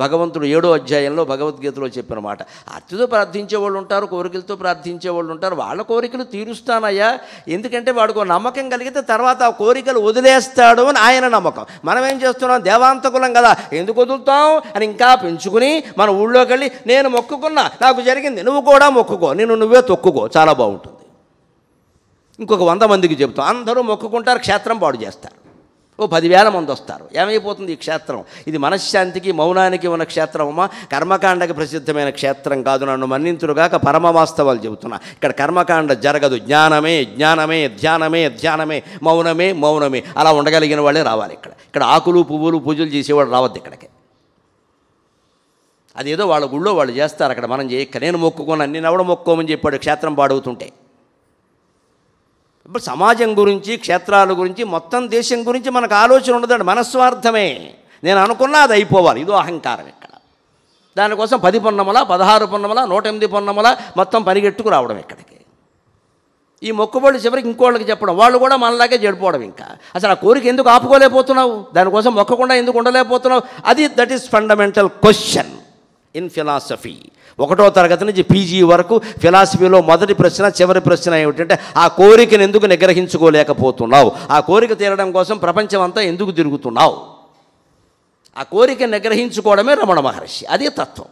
భగవంతుడు 7వ అధ్యాయంలో భగవద్గీతలో చెప్పిన మాట. ఆర్తితో ప్రార్థించే వాళ్ళు ఉంటారు, కోరికలతో ప్రార్థించే వాళ్ళు ఉంటారు. వాళ్ళ కోరికలు తీరుస్తానయ్యా, ఎందుకంటే వాడికి నమ్మకం కలిగితే తర్వాత ఆ కోరికలు వదిలేస్తాడు అని ఆయన నమ్మకం. మనం ఏం చేస్తున్నాం, దేవాంతకులం కదా, ఎందుకు వదులుతాం అని ఇంకా పెంచుకుని మన ఊళ్ళోకి వెళ్ళి నేను మొక్కుకున్నా, నాకు జరిగింది, నువ్వు కూడా మొక్కుకో, నువ్వే తొక్కుకో, చాలా బాగుంటుంది. ఇంకొక 100 మందికి చెబుతాం, అందరూ మొక్కుకుంటారు, క్షేత్రం పాడు చేస్తారు. ఓ 10,000 మంది వస్తారు. ఏమైపోతుంది ఈ క్షేత్రం? ఇది మనశ్శాంతికి మౌనానికి ఉన్న క్షేత్రమమ్మా, కర్మకాండకి ప్రసిద్ధమైన క్షేత్రం కాదు. నన్ను మన్నింతురుగాక పరమ వాస్తవాలు చెబుతున్నా. ఇక్కడ కర్మకాండ జరగదు. జ్ఞానమే జ్ఞానమే, ధ్యానమే ధ్యానమే, మౌనమే మౌనమే. అలా ఉండగలిగిన వాళ్ళే రావాలి. ఇక్కడ ఆకులు పువ్వులు పూజలు చేసేవాళ్ళు రావద్దు ఇక్కడికి. అదేదో వాళ్ళ గుళ్ళో వాళ్ళు చేస్తారు, అక్కడ మనం చేయక్క. నేను మొక్కుకున్నాను, నేను ఎవడ మొక్కుకోమని చెప్పాడు క్షేత్రం పాడవుతుంటే. ఇప్పుడు సమాజం గురించి, క్షేత్రాల గురించి, మొత్తం దేశం గురించి మనకు ఆలోచన ఉండదండి. మనస్వార్థమే. నేను అనుకున్నా అది అయిపోవాలి, ఇదో అహంకారం ఇక్కడ. దానికోసం 10 పొన్నమల, 16 పొన్నమల, 108 పొన్నమల మొత్తం పరిగెట్టుకు రావడం ఇక్కడికి. ఈ మొక్కుబడి చివరికి ఇంకోళ్ళకి చెప్పడం, వాళ్ళు కూడా మనలాగే చెడిపోవడం. ఇంకా అసలు ఆ కోరిక ఎందుకు ఆపుకోలేకపోతున్నావు, దానికోసం మొక్కకుండా ఎందుకు ఉండలేకపోతున్నావు, that is fundamental question in philosophy. 1వ తరగతి నుంచి పీజీ వరకు ఫిలాసఫీలో మొదటి ప్రశ్న, చివరి ప్రశ్న ఏమిటంటే ఆ కోరికను ఎందుకు నిగ్రహించుకోలేకపోతున్నావు, ఆ కోరిక తీరడం కోసం ప్రపంచం అంతా ఎందుకు తిరుగుతున్నావు. ఆ కోరిక నిగ్రహించుకోవడమే రమణ మహర్షి. అదే తత్వం.